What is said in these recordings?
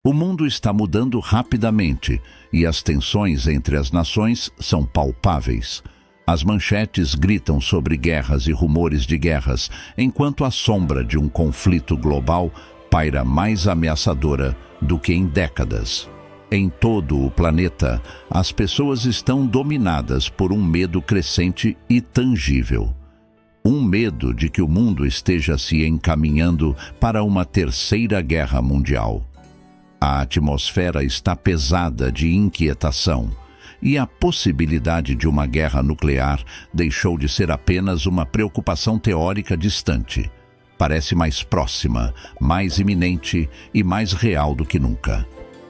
O mundo está mudando rapidamente e as tensões entre as nações são palpáveis. As manchetes gritam sobre guerras e rumores de guerras, enquanto a sombra de um conflito global paira mais ameaçadora do que em décadas. Em todo o planeta, as pessoas estão dominadas por um medo crescente e tangível. Um medo de que o mundo esteja se encaminhando para uma terceira guerra mundial. A atmosfera está pesada de inquietação, e a possibilidade de uma guerra nuclear deixou de ser apenas uma preocupação teórica distante. Parece mais próxima, mais iminente e mais real do que nunca.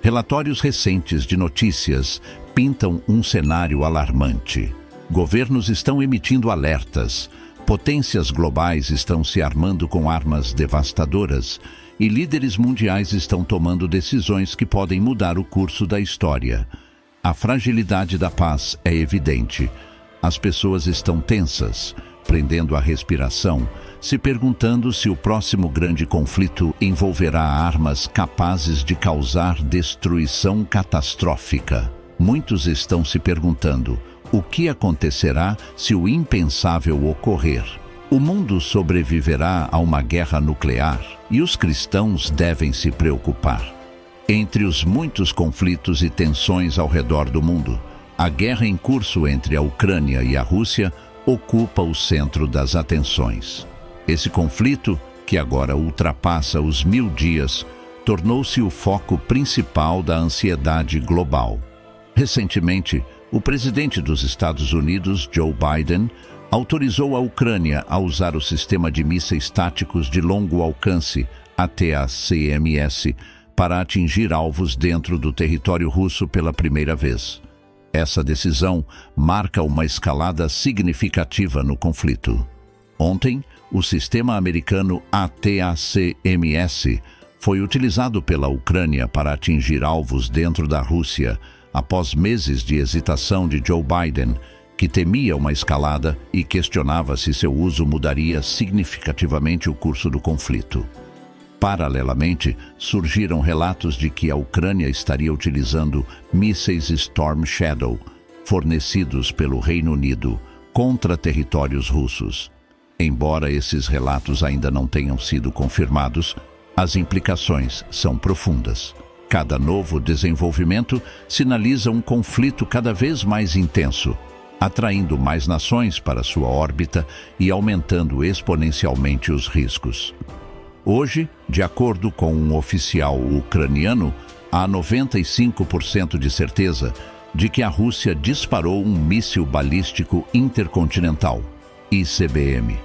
Relatórios recentes de notícias pintam um cenário alarmante. Governos estão emitindo alertas, potências globais estão se armando com armas devastadoras e líderes mundiais estão tomando decisões que podem mudar o curso da história. A fragilidade da paz é evidente. As pessoas estão tensas, prendendo a respiração, se perguntando se o próximo grande conflito envolverá armas capazes de causar destruição catastrófica. Muitos estão se perguntando: o que acontecerá se o impensável ocorrer? O mundo sobreviverá a uma guerra nuclear e os cristãos devem se preocupar. Entre os muitos conflitos e tensões ao redor do mundo, a guerra em curso entre a Ucrânia e a Rússia ocupa o centro das atenções. Esse conflito, que agora ultrapassa os 1000 dias, tornou-se o foco principal da ansiedade global. Recentemente, o presidente dos Estados Unidos, Joe Biden, autorizou a Ucrânia a usar o sistema de mísseis táticos de longo alcance, ATACMS, para atingir alvos dentro do território russo pela primeira vez. Essa decisão marca uma escalada significativa no conflito. Ontem, o sistema americano ATACMS foi utilizado pela Ucrânia para atingir alvos dentro da Rússia, após meses de hesitação de Joe Biden, que temia uma escalada e questionava se seu uso mudaria significativamente o curso do conflito. Paralelamente, surgiram relatos de que a Ucrânia estaria utilizando mísseis Storm Shadow, fornecidos pelo Reino Unido, contra territórios russos. Embora esses relatos ainda não tenham sido confirmados, as implicações são profundas. Cada novo desenvolvimento sinaliza um conflito cada vez mais intenso, atraindo mais nações para sua órbita e aumentando exponencialmente os riscos. Hoje, de acordo com um oficial ucraniano, há 95% de certeza de que a Rússia disparou um míssil balístico intercontinental, ICBM.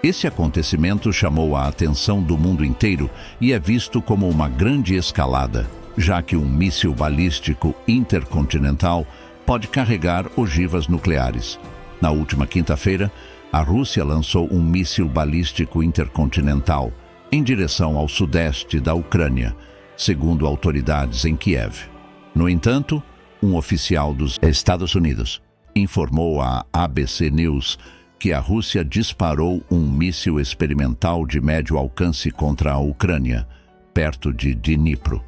Esse acontecimento chamou a atenção do mundo inteiro e é visto como uma grande escalada, já que um míssil balístico intercontinental pode carregar ogivas nucleares. Na última quinta-feira, a Rússia lançou um míssil balístico intercontinental em direção ao sudeste da Ucrânia, segundo autoridades em Kiev. No entanto, um oficial dos Estados Unidos informou à ABC News que a Rússia disparou um míssil experimental de médio alcance contra a Ucrânia, perto de Dnipro.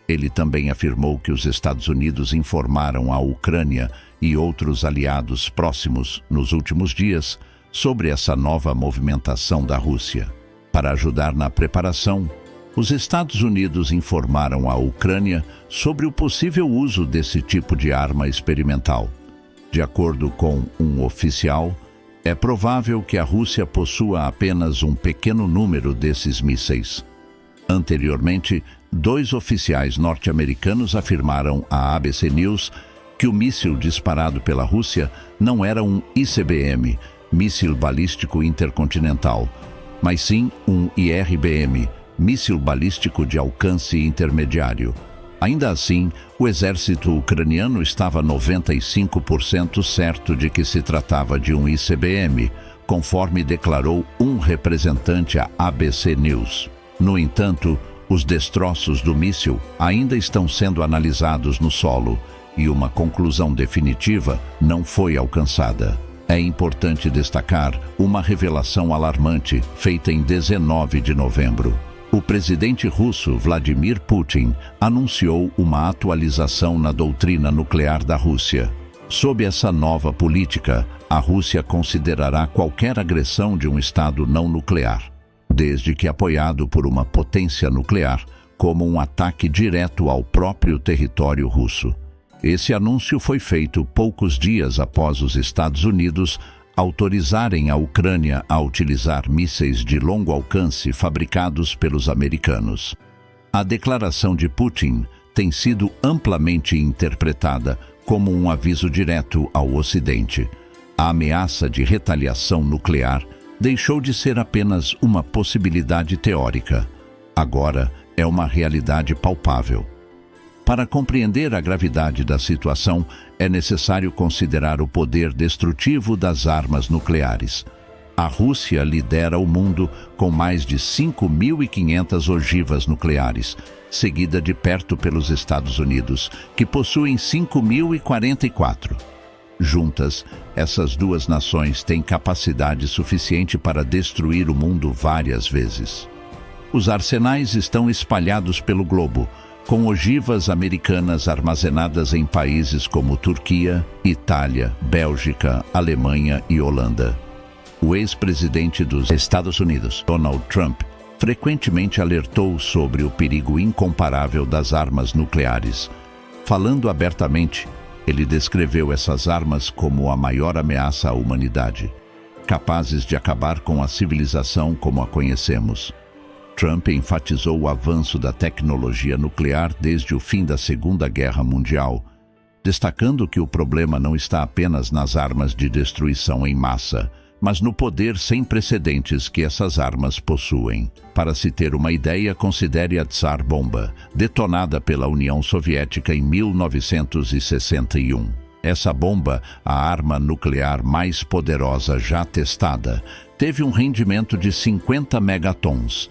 Ele também afirmou que os Estados Unidos informaram a Ucrânia e outros aliados próximos nos últimos dias sobre essa nova movimentação da Rússia. Para ajudar na preparação, os Estados Unidos informaram a Ucrânia sobre o possível uso desse tipo de arma experimental. De acordo com um oficial, é provável que a Rússia possua apenas um pequeno número desses mísseis. Anteriormente, 2 oficiais norte-americanos afirmaram à ABC News que o míssil disparado pela Rússia não era um ICBM, míssil balístico intercontinental, mas sim um IRBM, míssil balístico de alcance intermediário. Ainda assim, o exército ucraniano estava 95% certo de que se tratava de um ICBM, conforme declarou um representante à ABC News. No entanto, os destroços do míssil ainda estão sendo analisados no solo e uma conclusão definitiva não foi alcançada. É importante destacar uma revelação alarmante feita em 19 de novembro. O presidente russo Vladimir Putin anunciou uma atualização na doutrina nuclear da Rússia. Sob essa nova política, a Rússia considerará qualquer agressão de um Estado não nuclear, desde que apoiado por uma potência nuclear, como um ataque direto ao próprio território russo. Esse anúncio foi feito poucos dias após os Estados Unidos autorizarem a Ucrânia a utilizar mísseis de longo alcance fabricados pelos americanos. A declaração de Putin tem sido amplamente interpretada como um aviso direto ao Ocidente. A ameaça de retaliação nuclear deixou de ser apenas uma possibilidade teórica. Agora é uma realidade palpável. Para compreender a gravidade da situação, é necessário considerar o poder destrutivo das armas nucleares. A Rússia lidera o mundo com mais de 5.500 ogivas nucleares, seguida de perto pelos Estados Unidos, que possuem 5.044. Juntas, essas duas nações têm capacidade suficiente para destruir o mundo várias vezes. Os arsenais estão espalhados pelo globo, com ogivas americanas armazenadas em países como Turquia, Itália, Bélgica, Alemanha e Holanda. O ex-presidente dos Estados Unidos, Donald Trump, frequentemente alertou sobre o perigo incomparável das armas nucleares. Falando abertamente, ele descreveu essas armas como a maior ameaça à humanidade, capazes de acabar com a civilização como a conhecemos. Trump enfatizou o avanço da tecnologia nuclear desde o fim da Segunda Guerra Mundial, destacando que o problema não está apenas nas armas de destruição em massa, mas no poder sem precedentes que essas armas possuem. Para se ter uma ideia, considere a Tsar Bomba, detonada pela União Soviética em 1961. Essa bomba, a arma nuclear mais poderosa já testada, teve um rendimento de 50 megatons,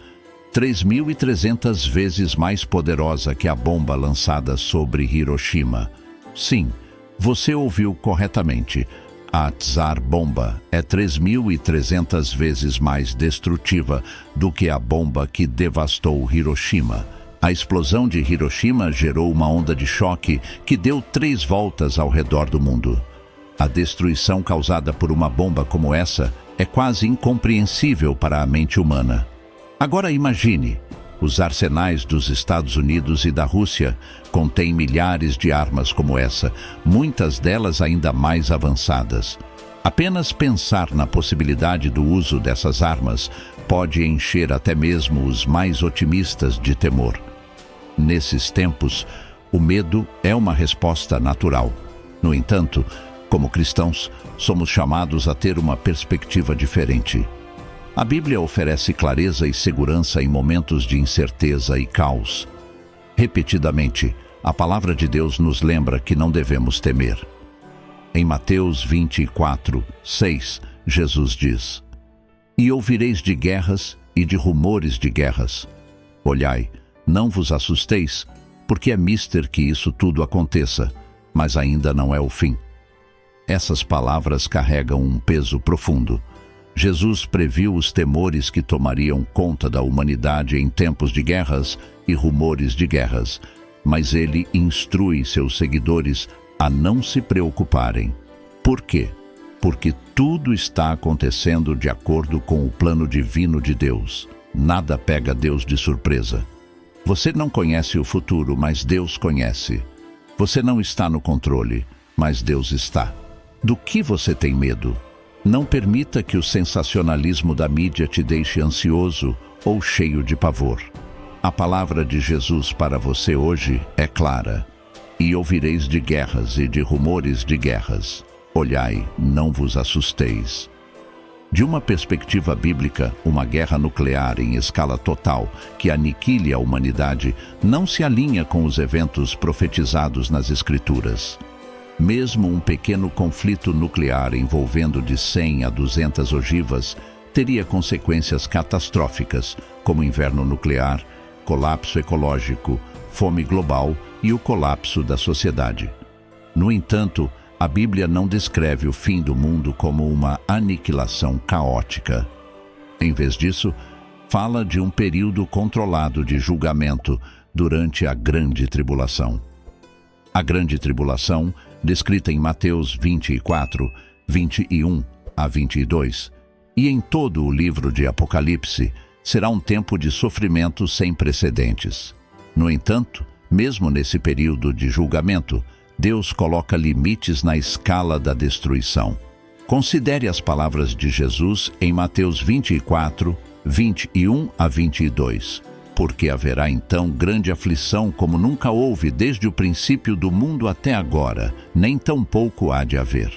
3.300 vezes mais poderosa que a bomba lançada sobre Hiroshima. Sim, você ouviu corretamente. A Tsar Bomba é 3.300 vezes mais destrutiva do que a bomba que devastou Hiroshima. A explosão de Hiroshima gerou uma onda de choque que deu 3 voltas ao redor do mundo. A destruição causada por uma bomba como essa é quase incompreensível para a mente humana. Agora imagine, os arsenais dos Estados Unidos e da Rússia contêm milhares de armas como essa, muitas delas ainda mais avançadas. Apenas pensar na possibilidade do uso dessas armas pode encher até mesmo os mais otimistas de temor. Nesses tempos, o medo é uma resposta natural. No entanto, como cristãos, somos chamados a ter uma perspectiva diferente. A Bíblia oferece clareza e segurança em momentos de incerteza e caos. Repetidamente, a palavra de Deus nos lembra que não devemos temer. Em Mateus 24:6, Jesus diz: "E ouvireis de guerras e de rumores de guerras. Olhai, não vos assusteis, porque é mister que isso tudo aconteça, mas ainda não é o fim." Essas palavras carregam um peso profundo. Jesus previu os temores que tomariam conta da humanidade em tempos de guerras e rumores de guerras, mas ele instrui seus seguidores a não se preocuparem. Por quê? Porque tudo está acontecendo de acordo com o plano divino de Deus. Nada pega Deus de surpresa. Você não conhece o futuro, mas Deus conhece. Você não está no controle, mas Deus está. Do que você tem medo? Não permita que o sensacionalismo da mídia te deixe ansioso ou cheio de pavor. A palavra de Jesus para você hoje é clara. E ouvireis de guerras e de rumores de guerras. Olhai, não vos assusteis. De uma perspectiva bíblica, uma guerra nuclear em escala total que aniquile a humanidade não se alinha com os eventos profetizados nas Escrituras. Mesmo um pequeno conflito nuclear envolvendo de 100 a 200 ogivas teria consequências catastróficas, como inverno nuclear, colapso ecológico, fome global e o colapso da sociedade. No entanto, a Bíblia não descreve o fim do mundo como uma aniquilação caótica. Em vez disso, fala de um período controlado de julgamento durante a Grande Tribulação. A Grande Tribulação, descrita em Mateus 24, 21 a 22, e em todo o livro de Apocalipse, será um tempo de sofrimento sem precedentes. No entanto, mesmo nesse período de julgamento, Deus coloca limites na escala da destruição. Considere as palavras de Jesus em Mateus 24, 21 a 22. Porque haverá então grande aflição como nunca houve desde o princípio do mundo até agora, nem tampouco há de haver.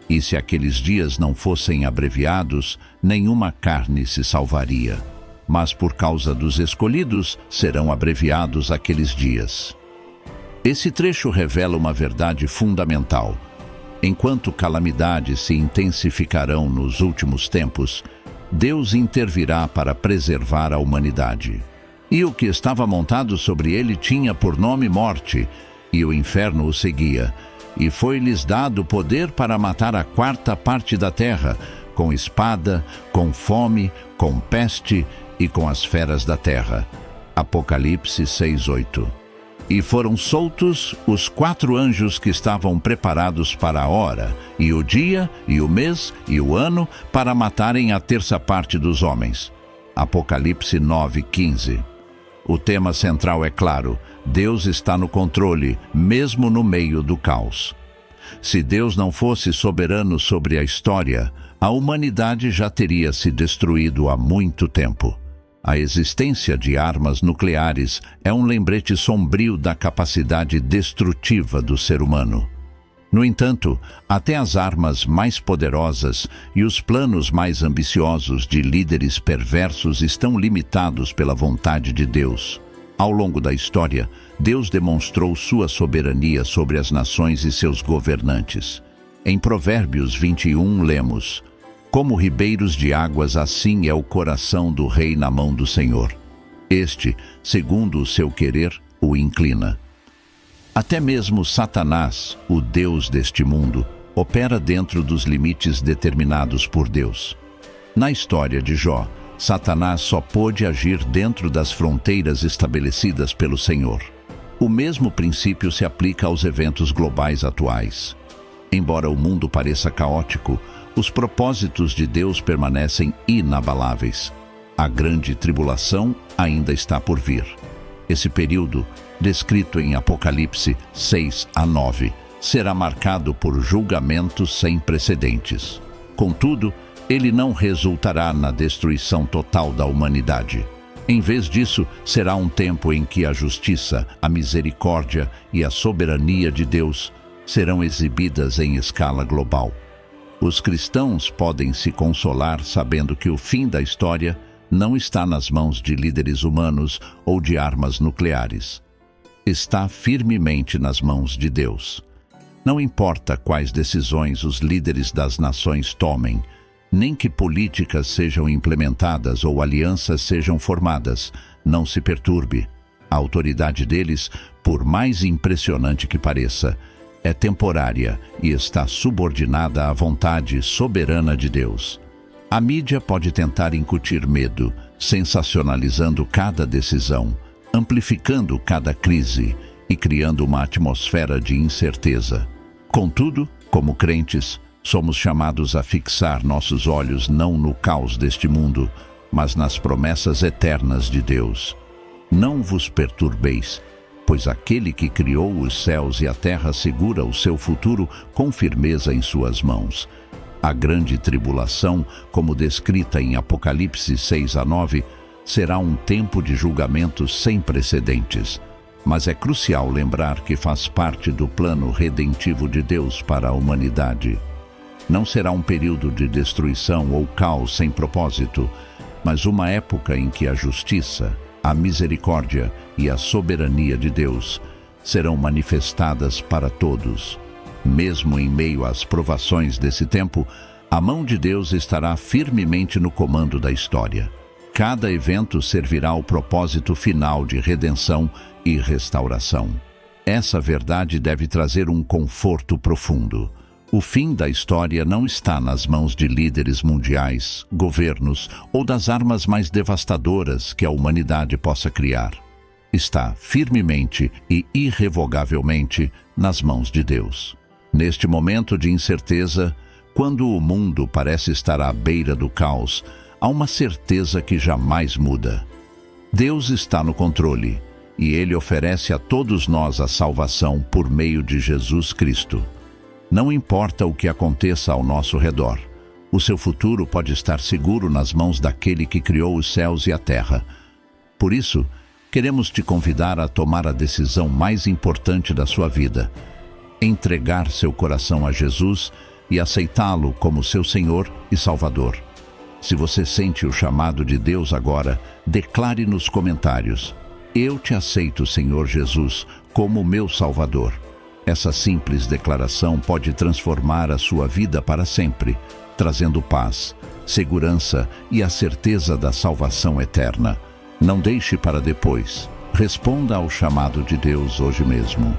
E se aqueles dias não fossem abreviados, nenhuma carne se salvaria. Mas por causa dos escolhidos, serão abreviados aqueles dias. Esse trecho revela uma verdade fundamental. Enquanto calamidades se intensificarão nos últimos tempos, Deus intervirá para preservar a humanidade. E o que estava montado sobre ele tinha por nome morte, e o inferno o seguia. E foi-lhes dado poder para matar a quarta parte da terra, com espada, com fome, com peste e com as feras da terra. Apocalipse 6:8. E foram soltos os 4 anjos que estavam preparados para a hora, e o dia, e o mês, e o ano, para matarem a terça parte dos homens. Apocalipse 9:15. O tema central é claro: Deus está no controle, mesmo no meio do caos. Se Deus não fosse soberano sobre a história, a humanidade já teria se destruído há muito tempo. A existência de armas nucleares é um lembrete sombrio da capacidade destrutiva do ser humano. No entanto, até as armas mais poderosas e os planos mais ambiciosos de líderes perversos estão limitados pela vontade de Deus. Ao longo da história, Deus demonstrou sua soberania sobre as nações e seus governantes. Em Provérbios 21 lemos: Como ribeiros de águas, assim é o coração do rei na mão do Senhor. Este, segundo o seu querer, o inclina. Até mesmo Satanás, o Deus deste mundo, opera dentro dos limites determinados por Deus. Na história de Jó, Satanás só pôde agir dentro das fronteiras estabelecidas pelo Senhor. O mesmo princípio se aplica aos eventos globais atuais. Embora o mundo pareça caótico, os propósitos de Deus permanecem inabaláveis. A grande tribulação ainda está por vir. Esse período, descrito em Apocalipse 6 a 9, será marcado por julgamentos sem precedentes. Contudo, ele não resultará na destruição total da humanidade. Em vez disso, será um tempo em que a justiça, a misericórdia e a soberania de Deus serão exibidas em escala global. Os cristãos podem se consolar sabendo que o fim da história não está nas mãos de líderes humanos ou de armas nucleares. Está firmemente nas mãos de Deus. Não importa quais decisões os líderes das nações tomem, nem que políticas sejam implementadas ou alianças sejam formadas, não se perturbe. A autoridade deles, por mais impressionante que pareça, é temporária e está subordinada à vontade soberana de Deus. A mídia pode tentar incutir medo, sensacionalizando cada decisão, amplificando cada crise e criando uma atmosfera de incerteza. Contudo, como crentes, somos chamados a fixar nossos olhos não no caos deste mundo, mas nas promessas eternas de Deus. Não vos perturbeis, pois aquele que criou os céus e a terra segura o seu futuro com firmeza em suas mãos. A grande tribulação, como descrita em Apocalipse 6 a 9, será um tempo de julgamento sem precedentes. Mas é crucial lembrar que faz parte do plano redentivo de Deus para a humanidade. Não será um período de destruição ou caos sem propósito, mas uma época em que a justiça, a misericórdia e a soberania de Deus serão manifestadas para todos. Mesmo em meio às provações desse tempo, a mão de Deus estará firmemente no comando da história. Cada evento servirá ao propósito final de redenção e restauração. Essa verdade deve trazer um conforto profundo. O fim da história não está nas mãos de líderes mundiais, governos ou das armas mais devastadoras que a humanidade possa criar. Está firmemente e irrevogavelmente nas mãos de Deus. Neste momento de incerteza, quando o mundo parece estar à beira do caos, há uma certeza que jamais muda. Deus está no controle e Ele oferece a todos nós a salvação por meio de Jesus Cristo. Não importa o que aconteça ao nosso redor, o seu futuro pode estar seguro nas mãos daquele que criou os céus e a terra. Por isso, queremos te convidar a tomar a decisão mais importante da sua vida: entregar seu coração a Jesus e aceitá-lo como seu Senhor e Salvador. Se você sente o chamado de Deus agora, declare nos comentários: eu te aceito, Senhor Jesus, como meu Salvador. Essa simples declaração pode transformar a sua vida para sempre, trazendo paz, segurança e a certeza da salvação eterna. Não deixe para depois. Responda ao chamado de Deus hoje mesmo.